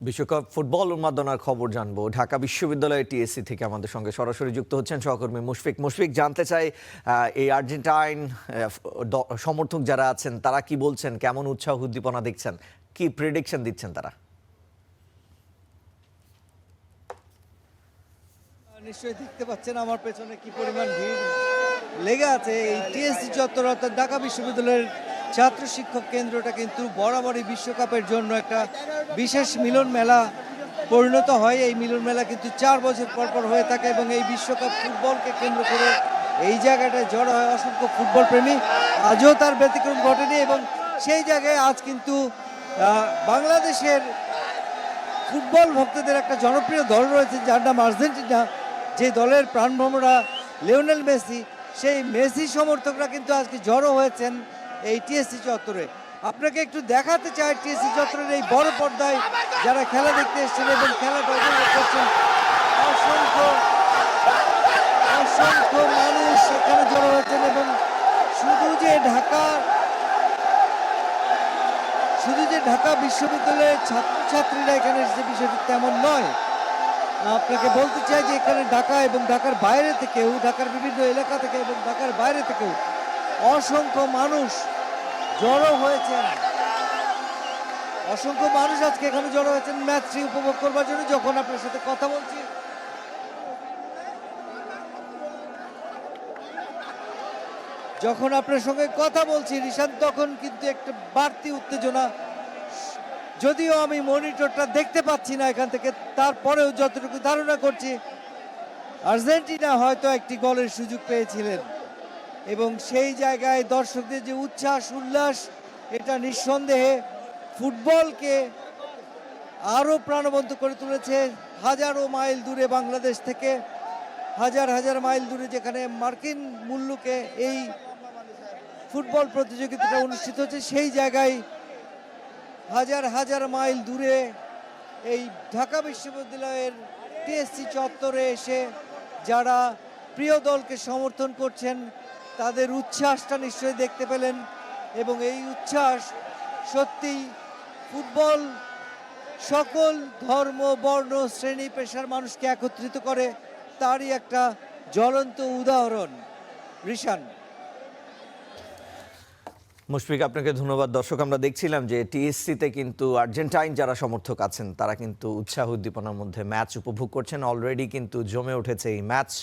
বিশ্বকাপ ফুটবল উন্মাদনার খবর জানবো। ঢাকা বিশ্ববিদ্যালয়ের টিএসসি থেকে আমাদের সঙ্গে সরাসরি যুক্ত হচ্ছেন সহকর্মী মুশফিক। মুশফিক, জানতে চাই এই আর্জেন্টাইন সমর্থক যারা আছেন তারা কি বলছেন, কেমন উৎসাহ উদ্দীপনা দেখছেন, কি প্রেডিকশন দিচ্ছেন তারা? নিশ্চয়ই দেখতে পাচ্ছেন আমার পেছনে কি পরিমাণ ভিড় লেগে আছে। এই টিএসসি চত্বর অর্থাৎ ঢাকা বিশ্ববিদ্যালয়ের ছাত্র শিক্ষক কেন্দ্রটা কিন্তু বরাবরই বিশ্বকাপের জন্য একটা বিশেষ মিলন মেলা পরিণত হয়। এই মিলন মেলা কিন্তু 4 বছর পর পর হয়ে থাকে এবং এই বিশ্বকাপ ফুটবলকে কেন্দ্র করে এই জায়গাটায় জড়ো হয় অসংখ্য ফুটবল প্রেমী। আজও তার ব্যতিক্রম ঘটেনি এবং সেই জায়গায় আজ কিন্তু বাংলাদেশের ফুটবল ভক্তদের একটা জনপ্রিয় দল রয়েছে যার নাম আর্জেন্টিনা, যে দলের প্রাণভ্রমরা লিওনেল মেসি। সেই মেসি সমর্থকরা কিন্তু আজকে জড়ো হয়েছেন এই টিএসসি চত্বরে। আপনাকে একটু দেখাতে চাই টিএসসি চত্বরের এই বড় পর্দায় যারা খেলা দেখতে এসেছেন এবং খেলাটা উপভোগ করছেন। অসংখ্য অসংখ্য মানুষ এখানে জড়ো হয়েছেন এবং শুধু যে ঢাকা বিশ্ববিদ্যালয়ের ছাত্রছাত্রীরা এখানে এসেছে বিষয়টি তেমন নয়। আপনাকে বলতে চাই যে এখানে ঢাকা এবং ঢাকার বাইরে থেকেও, ঢাকার বিভিন্ন এলাকা থেকে এবং ঢাকার বাইরে থেকেও অসংখ্য মানুষ জড়ো হয়েছেন। অসংখ্য মানুষ আজকে এখানে জড়ো হয়েছেন ম্যাচটি উপভোগ করবার জন্য। যখন আপনার সাথে কথা বলছি যখন আপনার সঙ্গে কথা বলছি রিশান, তখন কিন্তু একটা বাড়তি উত্তেজনা, যদিও আমি মনিটরটা দেখতে পাচ্ছি না এখান থেকে, তারপরেও যতটুকু ধারণা করছি আর্জেন্টিনা হয়তো একটি গোলের সুযোগ পেয়েছিলেন এবং সেই জায়গায় দর্শকদের যে উচ্ছ্বাস উল্লাস, এটা নিঃসন্দেহে ফুটবলকে আরও প্রাণবন্ত করে তুলেছে। হাজারো মাইল দূরে বাংলাদেশ থেকে, হাজার হাজার মাইল দূরে যেখানে মার্কিন মুল্লুকে এই ফুটবল প্রতিযোগিতাটা অনুষ্ঠিত হচ্ছে, সেই জায়গায় হাজার হাজার মাইল দূরে এই ঢাকা বিশ্ববিদ্যালয়ের টিএসসি চত্বরে এসে যারা প্রিয় দলকে সমর্থন করছেন তাদের উচ্ছ্বাসটা নিশ্চয়ই দেখতে পেলেন এবং এই উচ্ছ্বাস সত্যিই ফুটবল সকল ধর্ম বর্ণ শ্রেণী পেশার মানুষকে একত্রিত করে, তারই একটা জ্বলন্ত উদাহরণ। রিশান। মুশফিক, আপনাকে ধন্যবাদ। দর্শক, আমরা দেখছিলাম যে টিএসসিতে কিন্তু আর্জেন্টাইন যারা সমর্থক আছেন তারা কিন্তু উৎসাহ উদ্দীপনার মধ্যে ম্যাচ উপভোগ করছেন। অলরেডি কিন্তু জমে উঠেছে এই ম্যাচ।